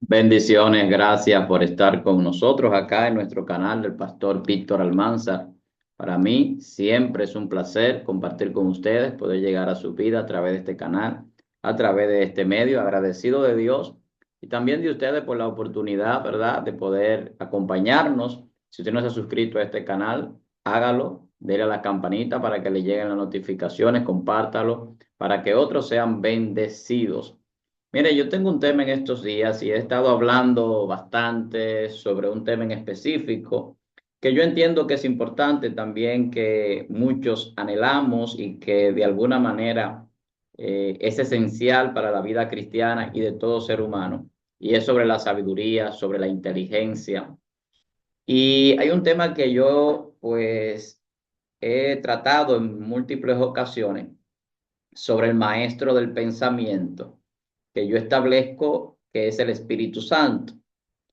Bendiciones, gracias por estar con nosotros acá en nuestro canal del pastor Víctor Almanzar. Para mí siempre es un placer compartir con ustedes, poder llegar a su vida a través de este canal, a través de este medio, agradecido de Dios y también de ustedes por la oportunidad, ¿verdad?, de poder acompañarnos. Si usted no se ha suscrito a este canal, hágalo, déle a la campanita para que le lleguen las notificaciones, compártalo, para que otros sean bendecidos. Mire, yo tengo un tema en estos días y he estado hablando bastante sobre un tema en específico que yo entiendo que es importante también, que muchos anhelamos y que de alguna manera es esencial para la vida cristiana y de todo ser humano. Y es sobre la sabiduría, sobre la inteligencia. Y hay un tema que yo pues he tratado en múltiples ocasiones sobre el maestro del pensamiento, que yo establezco que es el Espíritu Santo.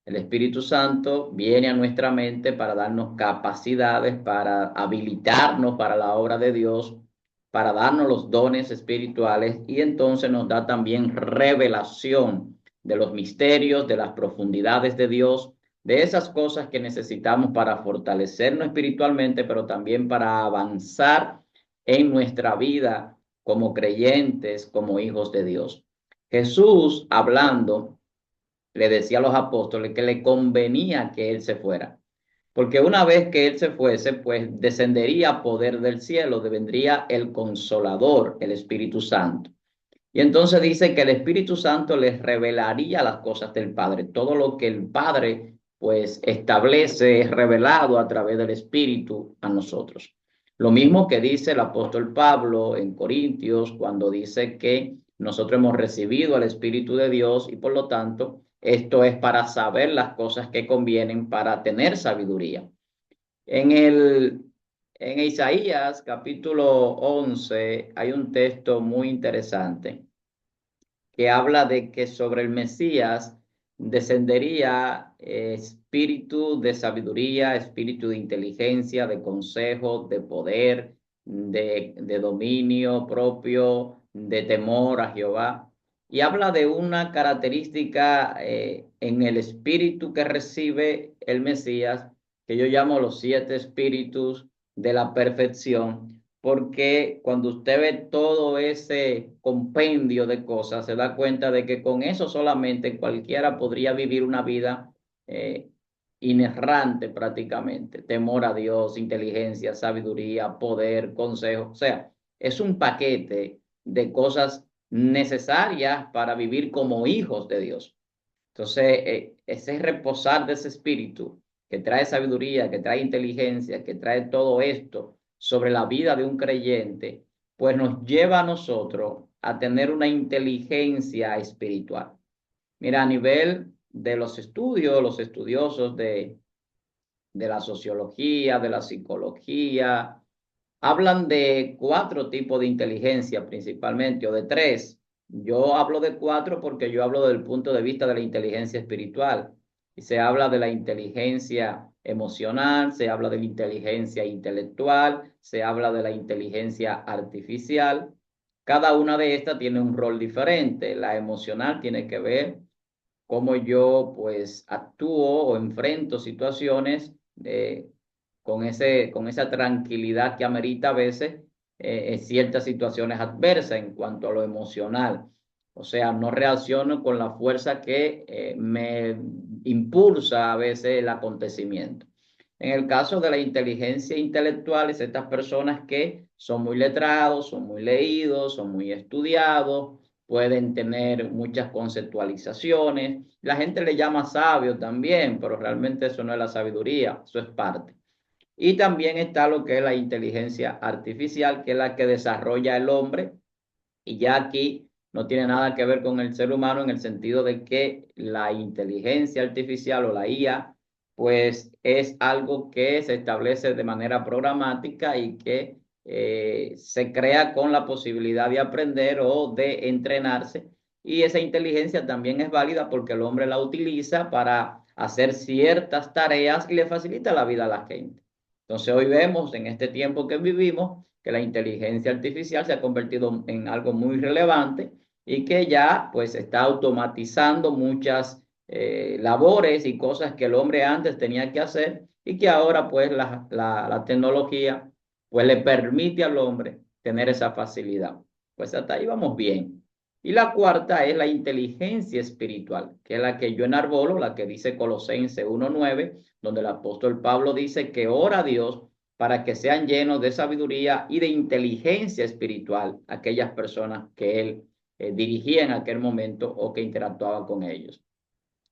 El Espíritu Santo viene a nuestra mente para darnos capacidades, para habilitarnos para la obra de Dios, para darnos los dones espirituales, y entonces nos da también revelación de los misterios, de las profundidades de Dios, de esas cosas que necesitamos para fortalecernos espiritualmente, pero también para avanzar en nuestra vida como creyentes, como hijos de Dios. Jesús, hablando, le decía a los apóstoles que le convenía que él se fuera, porque una vez que él se fuese, pues descendería poder del cielo, vendría el Consolador, el Espíritu Santo. Y entonces dice que el Espíritu Santo les revelaría las cosas del Padre. Todo lo que el Padre pues establece es revelado a través del Espíritu a nosotros. Lo mismo que dice el apóstol Pablo en Corintios cuando dice que nosotros hemos recibido al Espíritu de Dios y por lo tanto esto es para saber las cosas que convienen, para tener sabiduría. En el en Isaías capítulo 11 hay un texto muy interesante que habla de que sobre el Mesías descendería espíritu de sabiduría, espíritu de inteligencia, de consejo, de poder, de dominio propio, de temor a Jehová. Y habla de una característica en el espíritu que recibe el Mesías, que yo llamo los 7 espíritus de la perfección, porque cuando usted ve todo ese compendio de cosas, se da cuenta de que con eso solamente cualquiera podría vivir una vida eh, inerrante prácticamente. Temor a Dios, inteligencia, sabiduría, poder, consejo. O sea, es un paquete de cosas necesarias para vivir como hijos de Dios. Entonces, ese reposar de ese espíritu que trae sabiduría, que trae inteligencia, que trae todo esto sobre la vida de un creyente, pues nos lleva a nosotros a tener una inteligencia espiritual. Mira, a nivel de los estudios, los estudiosos de la sociología, de la psicología, hablan de 4 tipos de inteligencia principalmente, o de 3. Yo hablo de 4 porque yo hablo del punto de vista de la inteligencia espiritual. Y se habla de la inteligencia emocional, se habla de la inteligencia intelectual, se habla de la inteligencia artificial. Cada una de estas tiene un rol diferente. La emocional tiene que ver cómo yo pues actúo o enfrento situaciones con esa tranquilidad que amerita a veces ciertas situaciones adversas en cuanto a lo emocional. O sea, no reacciono con la fuerza que me impulsa a veces el acontecimiento. En el caso de la inteligencia intelectual, es estas personas que son muy letrados, son muy leídos, son muy estudiados, pueden tener muchas conceptualizaciones. La gente le llama sabio también, pero realmente eso no es la sabiduría, eso es parte. Y también está lo que es la inteligencia artificial, que es la que desarrolla el hombre, y ya aquí no tiene nada que ver con el ser humano en el sentido de que la inteligencia artificial o la IA, pues es algo que se establece de manera programática y que se crea con la posibilidad de aprender o de entrenarse. Y esa inteligencia también es válida porque el hombre la utiliza para hacer ciertas tareas y le facilita la vida a la gente. Entonces hoy vemos en este tiempo que vivimos que la inteligencia artificial se ha convertido en algo muy relevante y que ya pues está automatizando muchas labores y cosas que el hombre antes tenía que hacer y que ahora pues la tecnología pues le permite al hombre tener esa facilidad. Pues hasta ahí vamos bien. Y la cuarta es la inteligencia espiritual, que es la que yo enarbolo, la que dice Colosenses 1:9, donde el apóstol Pablo dice que ora a Dios para que sean llenos de sabiduría y de inteligencia espiritual aquellas personas que él dirigía en aquel momento o que interactuaba con ellos.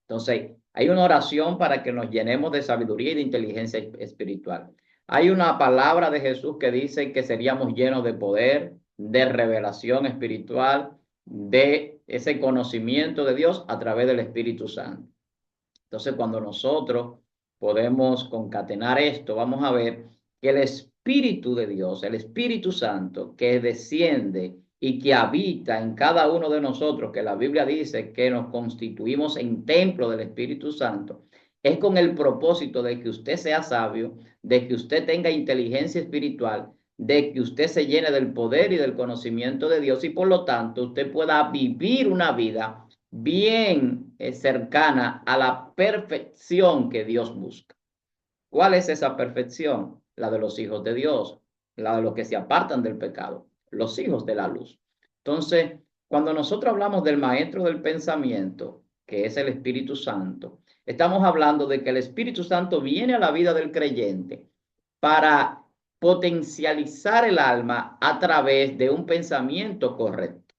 Entonces, hay una oración para que nos llenemos de sabiduría y de inteligencia espiritual. Hay una palabra de Jesús que dice que seríamos llenos de poder, de revelación espiritual, de ese conocimiento de Dios a través del Espíritu Santo. Entonces, cuando nosotros podemos concatenar esto, vamos a ver que el Espíritu de Dios, el Espíritu Santo, que desciende y que habita en cada uno de nosotros, que la Biblia dice que nos constituimos en templo del Espíritu Santo, es con el propósito de que usted sea sabio, de que usted tenga inteligencia espiritual, de que usted se llene del poder y del conocimiento de Dios y por lo tanto usted pueda vivir una vida bien cercana a la perfección que Dios busca. ¿Cuál es esa perfección? La de los hijos de Dios, la de los que se apartan del pecado, los hijos de la luz. Entonces, cuando nosotros hablamos del maestro del pensamiento, que es el Espíritu Santo, estamos hablando de que el Espíritu Santo viene a la vida del creyente para potencializar el alma a través de un pensamiento correcto.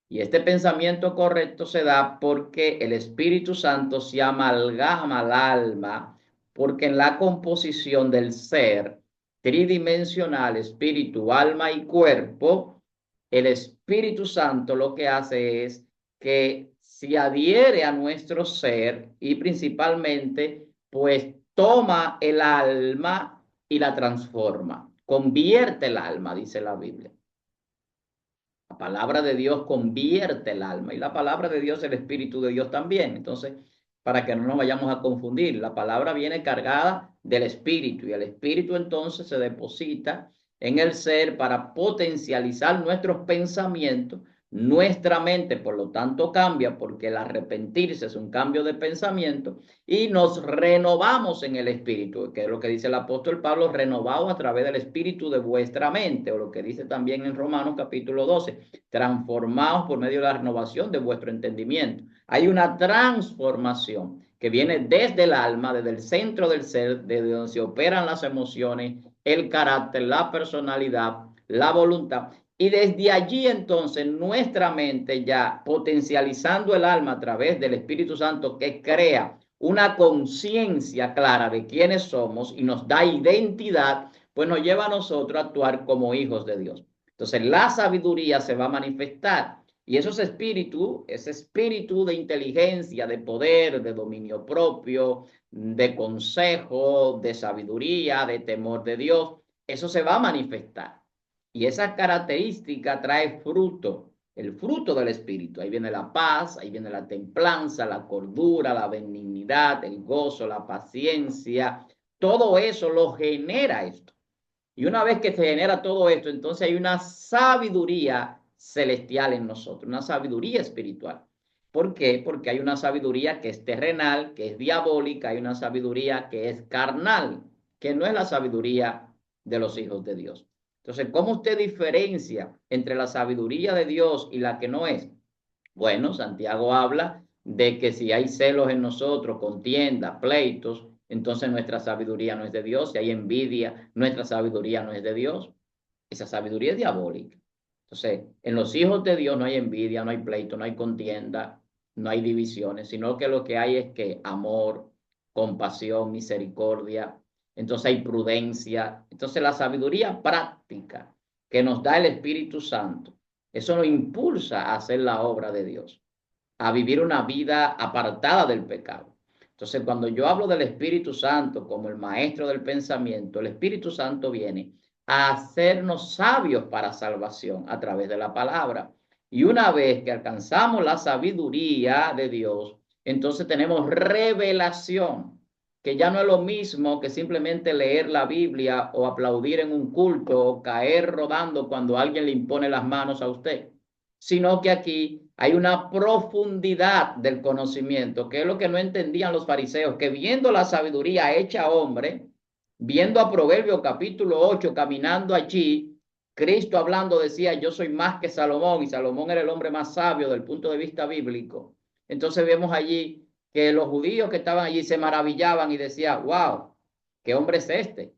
Y este pensamiento correcto se da porque el Espíritu Santo se amalgama al alma, porque en la composición del ser tridimensional, espíritu, alma y cuerpo, el Espíritu Santo lo que hace es que se adhiere a nuestro ser y principalmente pues toma el alma y la transforma, convierte el alma, dice la Biblia. La palabra de Dios convierte el alma y la palabra de Dios, el Espíritu de Dios también. Entonces, para que no nos vayamos a confundir, la palabra viene cargada del Espíritu y el Espíritu entonces se deposita en el ser para potencializar nuestros pensamientos. Nuestra mente, por lo tanto, cambia porque el arrepentirse es un cambio de pensamiento y nos renovamos en el Espíritu, que es lo que dice el apóstol Pablo, renovado a través del Espíritu de vuestra mente, o lo que dice también en Romanos capítulo 12, transformados por medio de la renovación de vuestro entendimiento. Hay una transformación que viene desde el alma, desde el centro del ser, desde donde se operan las emociones, el carácter, la personalidad, la voluntad. Y desde allí entonces nuestra mente ya potencializando el alma a través del Espíritu Santo que crea una conciencia clara de quiénes somos y nos da identidad, pues nos lleva a nosotros a actuar como hijos de Dios. Entonces la sabiduría se va a manifestar y ese espíritu de inteligencia, de poder, de dominio propio, de consejo, de sabiduría, de temor de Dios, eso se va a manifestar. Y esa característica trae fruto, el fruto del Espíritu. Ahí viene la paz, ahí viene la templanza, la cordura, la benignidad, el gozo, la paciencia. Todo eso lo genera esto. Y una vez que se genera todo esto, entonces hay una sabiduría celestial en nosotros, una sabiduría espiritual. ¿Por qué? Porque hay una sabiduría que es terrenal, que es diabólica, hay una sabiduría que es carnal, que no es la sabiduría de los hijos de Dios. Entonces, ¿cómo usted diferencia entre la sabiduría de Dios y la que no es? Bueno, Santiago habla de que si hay celos en nosotros, contienda, pleitos, entonces nuestra sabiduría no es de Dios. Si hay envidia, nuestra sabiduría no es de Dios. Esa sabiduría es diabólica. Entonces, en los hijos de Dios no hay envidia, no hay pleito, no hay contienda, no hay divisiones, sino que lo que hay es que amor, compasión, misericordia. Entonces hay prudencia. Entonces la sabiduría práctica que nos da el Espíritu Santo, eso nos impulsa a hacer la obra de Dios, a vivir una vida apartada del pecado. Entonces, cuando yo hablo del Espíritu Santo como el maestro del pensamiento, el Espíritu Santo viene a hacernos sabios para salvación a través de la palabra. Y una vez que alcanzamos la sabiduría de Dios, entonces tenemos revelación, que ya no es lo mismo que simplemente leer la Biblia o aplaudir en un culto o caer rodando cuando alguien le impone las manos a usted. sino que aquí hay una profundidad del conocimiento, que es lo que no entendían los fariseos, que viendo la sabiduría hecha hombre, viendo a Proverbios capítulo 8, caminando allí, Cristo hablando decía, yo soy más que Salomón, y Salomón era el hombre más sabio del punto de vista bíblico. Entonces vemos allí que los judíos que estaban allí se maravillaban y decían, wow, ¿qué hombre es este?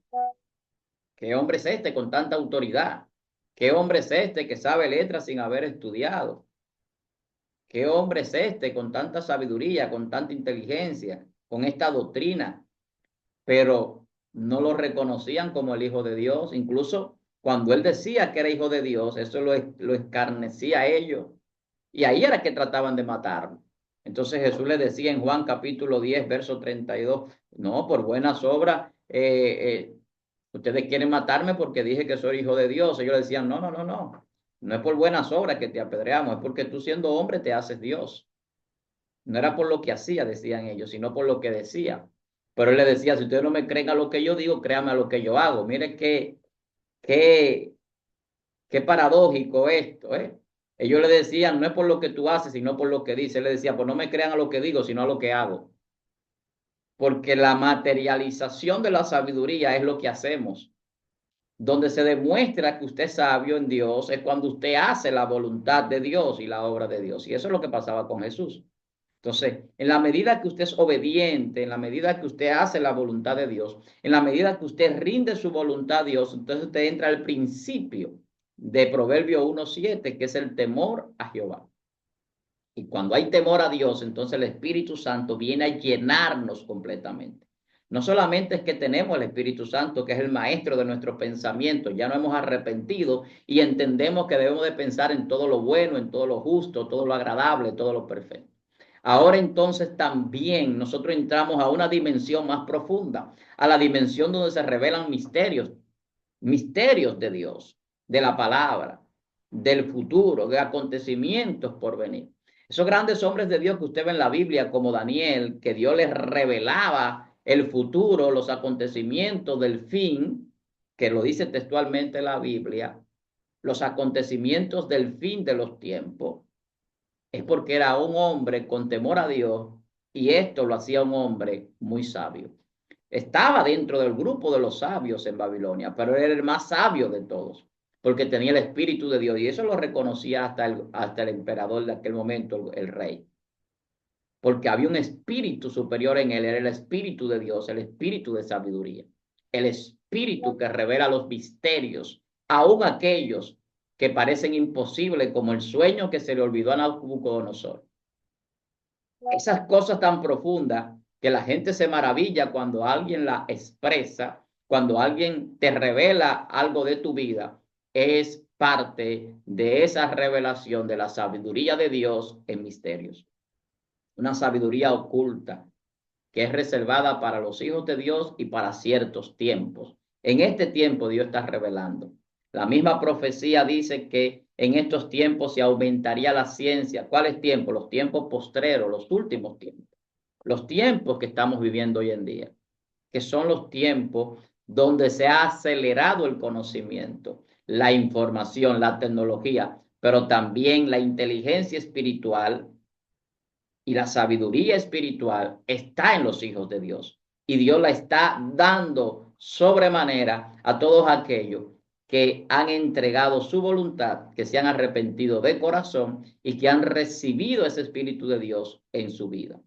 ¿Qué hombre es este con tanta autoridad? ¿Qué hombre es este que sabe letras sin haber estudiado? ¿Qué hombre es este con tanta sabiduría, con tanta inteligencia, con esta doctrina? Pero no lo reconocían como el Hijo de Dios. Incluso cuando él decía que era Hijo de Dios, eso lo escarnecía a ellos. Y ahí era que trataban de matarlo. Entonces Jesús le decía en Juan capítulo 10, verso 32, no, por buenas obras, ustedes quieren matarme porque dije que soy hijo de Dios. Ellos le decían, no, no, no, no, no es por buenas obras que te apedreamos, es porque tú siendo hombre te haces Dios. No era por lo que hacía, decían ellos, sino por lo que decía. Pero él le decía, si ustedes no me creen a lo que yo digo, créanme a lo que yo hago. Mire qué, qué paradójico esto, ¿eh? Ellos le decían, no es por lo que tú haces, sino por lo que dices. Él le decía, pues no me crean a lo que digo, sino a lo que hago. Porque la materialización de la sabiduría es lo que hacemos. Donde se demuestra que usted es sabio en Dios es cuando usted hace la voluntad de Dios y la obra de Dios. Y eso es lo que pasaba con Jesús. Entonces, en la medida que usted es obediente, en la medida que usted hace la voluntad de Dios, en la medida que usted rinde su voluntad a Dios, entonces usted entra al principio de Proverbio 1:7, que es el temor a Jehová. Y cuando hay temor a Dios, entonces el Espíritu Santo viene a llenarnos completamente. No solamente es que tenemos el Espíritu Santo, que es el maestro de nuestros pensamientos, ya no hemos arrepentido y entendemos que debemos de pensar en todo lo bueno, en todo lo justo, todo lo agradable, todo lo perfecto. Ahora entonces también nosotros entramos a una dimensión más profunda, a la dimensión donde se revelan misterios, misterios de Dios, de la palabra, del futuro, de acontecimientos por venir. Esos grandes hombres de Dios que usted ve en la Biblia, como Daniel, que Dios les revelaba el futuro, los acontecimientos del fin, que lo dice textualmente la Biblia, los acontecimientos del fin de los tiempos, es porque era un hombre con temor a Dios y esto lo hacía un hombre muy sabio. Estaba dentro del grupo de los sabios en Babilonia, pero él era el más sabio de todos, porque tenía el Espíritu de Dios y eso lo reconocía hasta el emperador de aquel momento, el rey, porque había un espíritu superior en él, era el Espíritu de Dios, el Espíritu de sabiduría, el Espíritu que revela los misterios, aun aquellos que parecen imposibles, como el sueño que se le olvidó a Nabucodonosor. Esas cosas tan profundas que la gente se maravilla cuando alguien la expresa, cuando alguien te revela algo de tu vida, es parte de esa revelación de la sabiduría de Dios en misterios. Una sabiduría oculta que es reservada para los hijos de Dios y para ciertos tiempos. En este tiempo Dios está revelando. La misma profecía dice que en estos tiempos se aumentaría la ciencia. ¿Cuáles tiempos? Los tiempos postreros, los últimos tiempos. Los tiempos que estamos viviendo hoy en día, que son los tiempos donde se ha acelerado el conocimiento, la información, la tecnología, pero también la inteligencia espiritual y la sabiduría espiritual está en los hijos de Dios. Y Dios la está dando sobremanera a todos aquellos que han entregado su voluntad, que se han arrepentido de corazón y que han recibido ese Espíritu de Dios en su vida.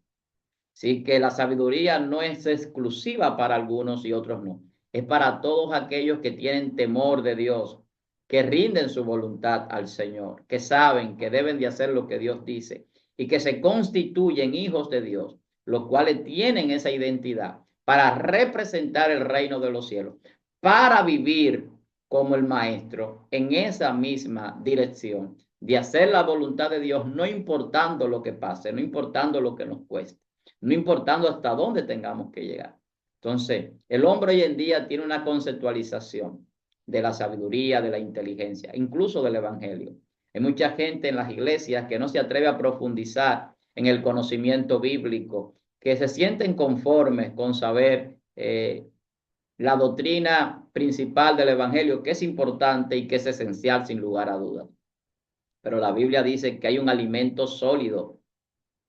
Así que la sabiduría no es exclusiva para algunos y otros no. Es para todos aquellos que tienen temor de Dios, que rinden su voluntad al Señor, que saben que deben de hacer lo que Dios dice y que se constituyen hijos de Dios, los cuales tienen esa identidad para representar el reino de los cielos, para vivir como el Maestro en esa misma dirección de hacer la voluntad de Dios, no importando lo que pase, no importando lo que nos cueste, no importando hasta dónde tengamos que llegar. Entonces, el hombre hoy en día tiene una conceptualización de la sabiduría, de la inteligencia, incluso del evangelio. Hay mucha gente en las iglesias que no se atreve a profundizar en el conocimiento bíblico, que se sienten conformes con saber la doctrina principal del evangelio, que es importante y que es esencial sin lugar a dudas. pero la Biblia dice que hay un alimento sólido,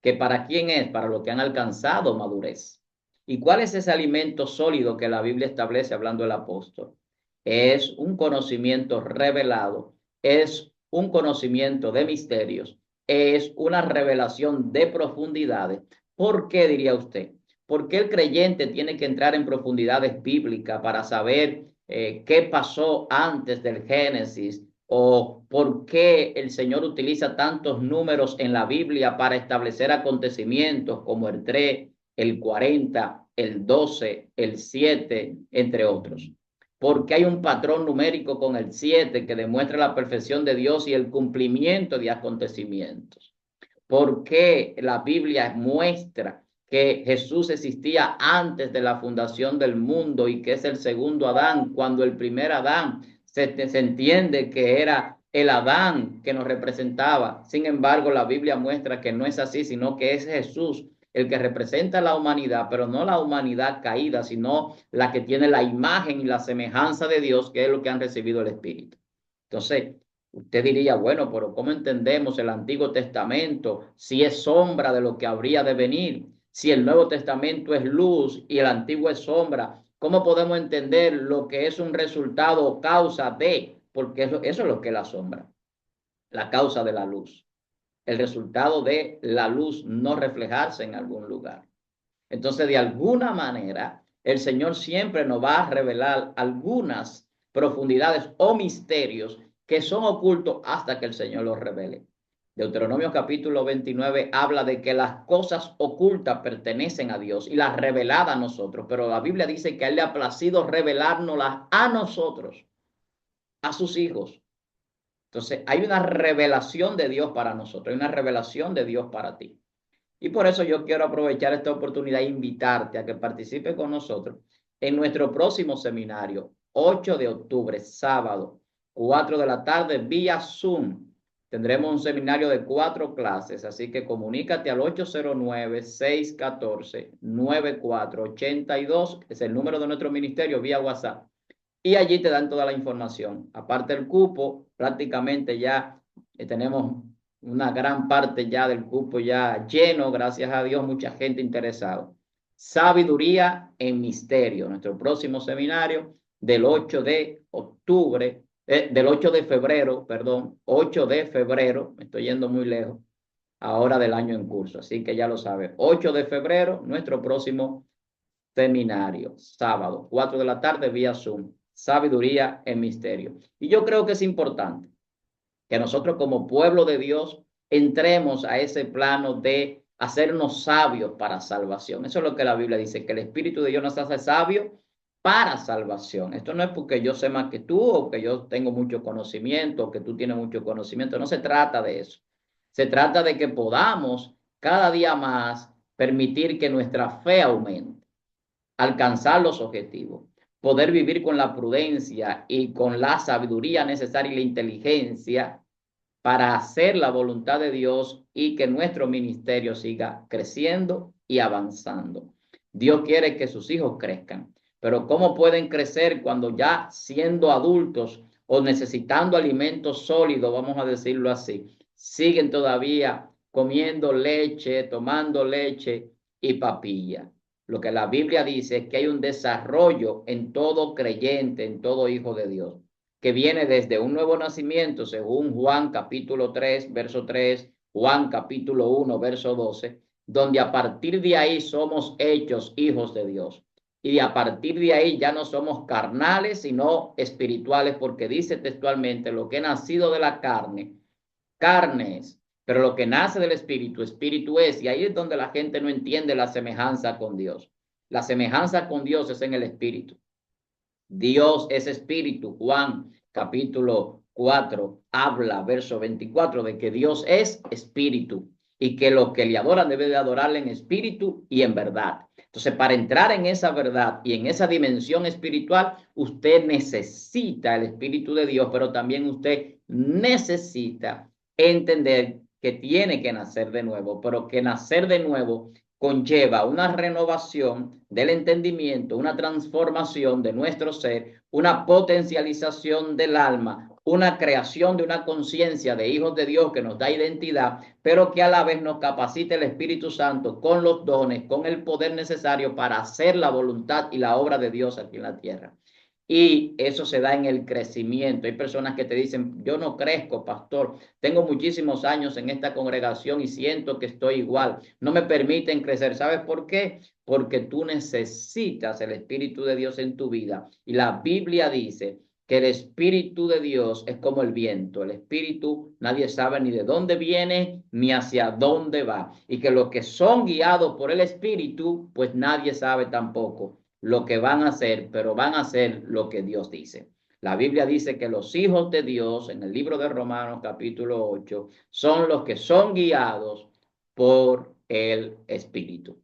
que ¿para quién es? Para los que han alcanzado madurez. ¿Y cuál es ese alimento sólido que la Biblia establece hablando del apóstol? Es un conocimiento revelado, es un conocimiento de misterios, es una revelación de profundidades. ¿Por qué diría usted? ¿Por qué el creyente tiene que entrar en profundidades bíblicas para saber qué pasó antes del Génesis? ¿O por qué el Señor utiliza tantos números en la Biblia para establecer acontecimientos como el 3, el 40, el 12, el 7, entre otros? Porque hay un patrón numérico con el 7 que demuestra la perfección de Dios y el cumplimiento de acontecimientos. ¿Por qué la Biblia muestra que Jesús existía antes de la fundación del mundo y que es el segundo Adán, cuando el primer Adán se entiende que era el Adán que nos representaba? Sin embargo, la Biblia muestra que no es así, sino que es Jesús el que representa la humanidad, pero no la humanidad caída, sino la que tiene la imagen y la semejanza de Dios, que es lo que han recibido el Espíritu. Entonces, usted diría, bueno, pero ¿cómo entendemos el Antiguo Testamento si es sombra de lo que habría de venir? Si el Nuevo Testamento es luz y el Antiguo es sombra, ¿cómo podemos entender lo que es un resultado o causa de? Porque eso es lo que es la sombra, la causa de la luz, el resultado de la luz no reflejarse en algún lugar. Entonces, de alguna manera, el Señor siempre nos va a revelar algunas profundidades o misterios que son ocultos hasta que el Señor los revele. Deuteronomio capítulo 29 habla de que las cosas ocultas pertenecen a Dios y las reveladas a nosotros, pero la Biblia dice que a Él le ha placido revelárnoslas a nosotros, a sus hijos. Entonces, hay una revelación de Dios para nosotros, hay una revelación de Dios para ti. Y por eso yo quiero aprovechar esta oportunidad e invitarte a que participe con nosotros en nuestro próximo seminario, 8 de octubre, sábado, 4 de la tarde, vía Zoom. Tendremos un seminario de 4 clases, así que comunícate al 809-614-9482, es el número de nuestro ministerio, vía WhatsApp. Y allí te dan toda la información. Aparte del cupo, prácticamente ya tenemos una gran parte ya del cupo ya lleno, gracias a Dios, mucha gente interesada. Sabiduría en misterio, nuestro próximo seminario del 8 de octubre, del 8 de febrero, perdón, 8 de febrero, me estoy yendo muy lejos, ahora del año en curso, así que ya lo sabe, 8 de febrero, nuestro próximo seminario, sábado, 4 de la tarde, vía Zoom, sabiduría en misterio. Y yo creo que es importante que nosotros como pueblo de Dios entremos a ese plano de hacernos sabios para salvación. Eso es lo que la Biblia dice, que el Espíritu de Dios nos hace sabios para salvación. Esto no es porque yo sé más que tú o que yo tengo mucho conocimiento o que tú tienes mucho conocimiento. No se trata de eso. Se trata de que podamos cada día más permitir que nuestra fe aumente, alcanzar los objetivos, poder vivir con la prudencia y con la sabiduría necesaria y la inteligencia para hacer la voluntad de Dios y que nuestro ministerio siga creciendo y avanzando. Dios quiere que sus hijos crezcan, pero ¿cómo pueden crecer cuando ya siendo adultos o necesitando alimentos sólidos, vamos a decirlo así, siguen todavía comiendo leche, tomando leche y papilla? Lo que la Biblia dice es que hay un desarrollo en todo creyente, en todo hijo de Dios, que viene desde un nuevo nacimiento, según Juan capítulo 3, verso 3, Juan capítulo 1, verso 12, donde a partir de ahí somos hechos hijos de Dios. Y a partir de ahí ya no somos carnales, sino espirituales, porque dice textualmente, lo que ha nacido de la carne, carne es, pero lo que nace del espíritu, espíritu es. Y ahí es donde la gente no entiende la semejanza con Dios. La semejanza con Dios es en el espíritu. Dios es espíritu. Juan capítulo 4 habla, verso 24, de que Dios es espíritu y que los que le adoran deben de adorarle en espíritu y en verdad. Entonces, para entrar en esa verdad y en esa dimensión espiritual, usted necesita el Espíritu de Dios, pero también usted necesita entender que tiene que nacer de nuevo, pero que nacer de nuevo conlleva una renovación del entendimiento, una transformación de nuestro ser, una potencialización del alma, una creación de una conciencia de hijos de Dios que nos da identidad, pero que a la vez nos capacite el Espíritu Santo con los dones, con el poder necesario para hacer la voluntad y la obra de Dios aquí en la tierra. Y eso se da en el crecimiento. Hay personas que te dicen, yo no crezco, pastor, tengo muchísimos años en esta congregación y siento que estoy igual. No me permiten crecer. ¿Sabes por qué? Porque tú necesitas el Espíritu de Dios en tu vida. Y la Biblia dice que el Espíritu de Dios es como el viento. El Espíritu nadie sabe ni de dónde viene ni hacia dónde va. Y que los que son guiados por el Espíritu, pues nadie sabe tampoco lo que van a hacer, pero van a hacer lo que Dios dice. La Biblia dice que los hijos de Dios, en el libro de Romanos capítulo 8, son los que son guiados por el Espíritu.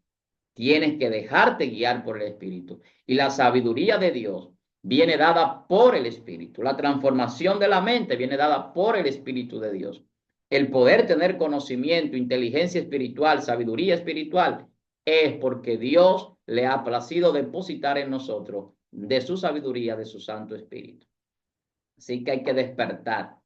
Tienes que dejarte guiar por el Espíritu. Y la sabiduría de Dios viene dada por el Espíritu. La transformación de la mente viene dada por el Espíritu de Dios. El poder tener conocimiento, inteligencia espiritual, sabiduría espiritual, es porque Dios le ha placido depositar en nosotros de su sabiduría, de su Santo Espíritu. Así que hay que despertar.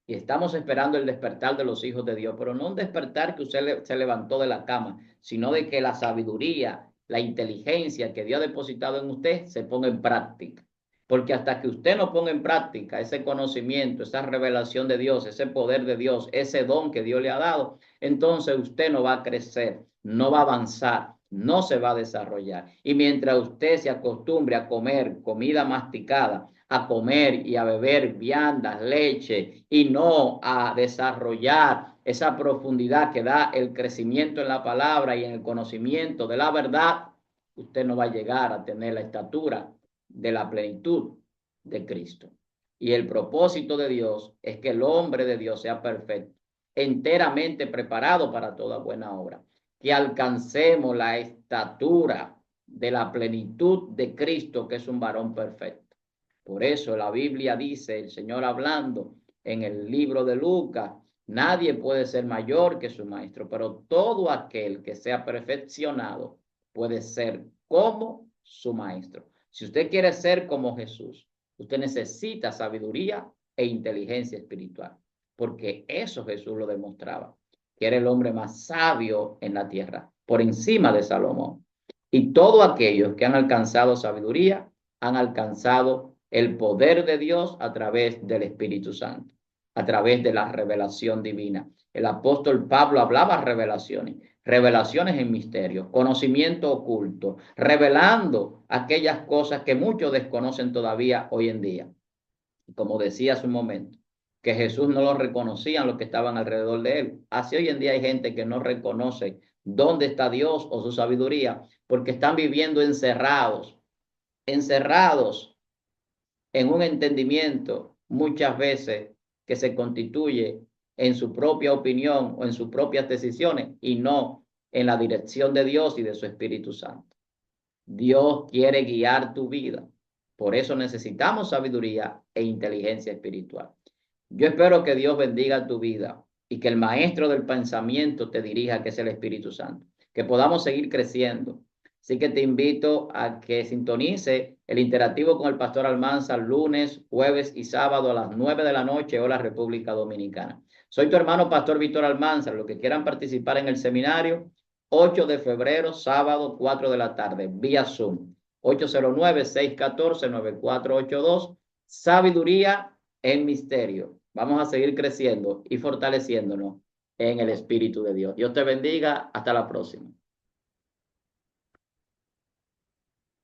Y estamos esperando el despertar de los hijos de Dios, pero no un despertar que usted se levantó de la cama, sino de que la sabiduría, la inteligencia que Dios ha depositado en usted se ponga en práctica. Porque hasta que usted no ponga en práctica ese conocimiento, esa revelación de Dios, ese poder de Dios, ese don que Dios le ha dado, entonces usted no va a crecer, no va a avanzar, no se va a desarrollar. Y mientras usted se acostumbre a comer comida masticada, a comer y a beber viandas, leche, y no a desarrollar esa profundidad que da el crecimiento en la palabra y en el conocimiento de la verdad, usted no va a llegar a tener la estatura de la plenitud de Cristo. Y el propósito de Dios es que el hombre de Dios sea perfecto, enteramente preparado para toda buena obra, que alcancemos la estatura de la plenitud de Cristo, que es un varón perfecto. Por eso la Biblia dice, el Señor hablando en el libro de Lucas, nadie puede ser mayor que su maestro, pero todo aquel que sea perfeccionado puede ser como su maestro. Si usted quiere ser como Jesús, usted necesita sabiduría e inteligencia espiritual, porque eso Jesús lo demostraba, que era el hombre más sabio en la tierra, por encima de Salomón. Y todos aquellos que han alcanzado sabiduría, han alcanzado el poder de Dios a través del Espíritu Santo, a través de la revelación divina. El apóstol Pablo hablaba revelaciones, revelaciones en misterio, conocimiento oculto, revelando aquellas cosas que muchos desconocen todavía hoy en día. Como decía hace un momento, que Jesús no lo reconocían los que estaban alrededor de él. Así hoy en día hay gente que no reconoce dónde está Dios o su sabiduría, porque están viviendo encerrados en un entendimiento muchas veces que se constituye en su propia opinión o en sus propias decisiones y no en la dirección de Dios y de su Espíritu Santo. Dios quiere guiar tu vida. Por eso necesitamos sabiduría e inteligencia espiritual. Yo espero que Dios bendiga tu vida y que el maestro del pensamiento te dirija, que es el Espíritu Santo. Que podamos seguir creciendo. Así que te invito a que sintonice el interactivo con el pastor Almanzar lunes, jueves y sábado a las 9 de la noche, hora República Dominicana. Soy tu hermano pastor Víctor Almanzar. Los que quieran participar en el seminario, 8 de febrero, sábado, 4 de la tarde, vía Zoom. 809-614-9482. Sabiduría en misterio. Vamos a seguir creciendo y fortaleciéndonos en el Espíritu de Dios. Dios te bendiga. Hasta la próxima.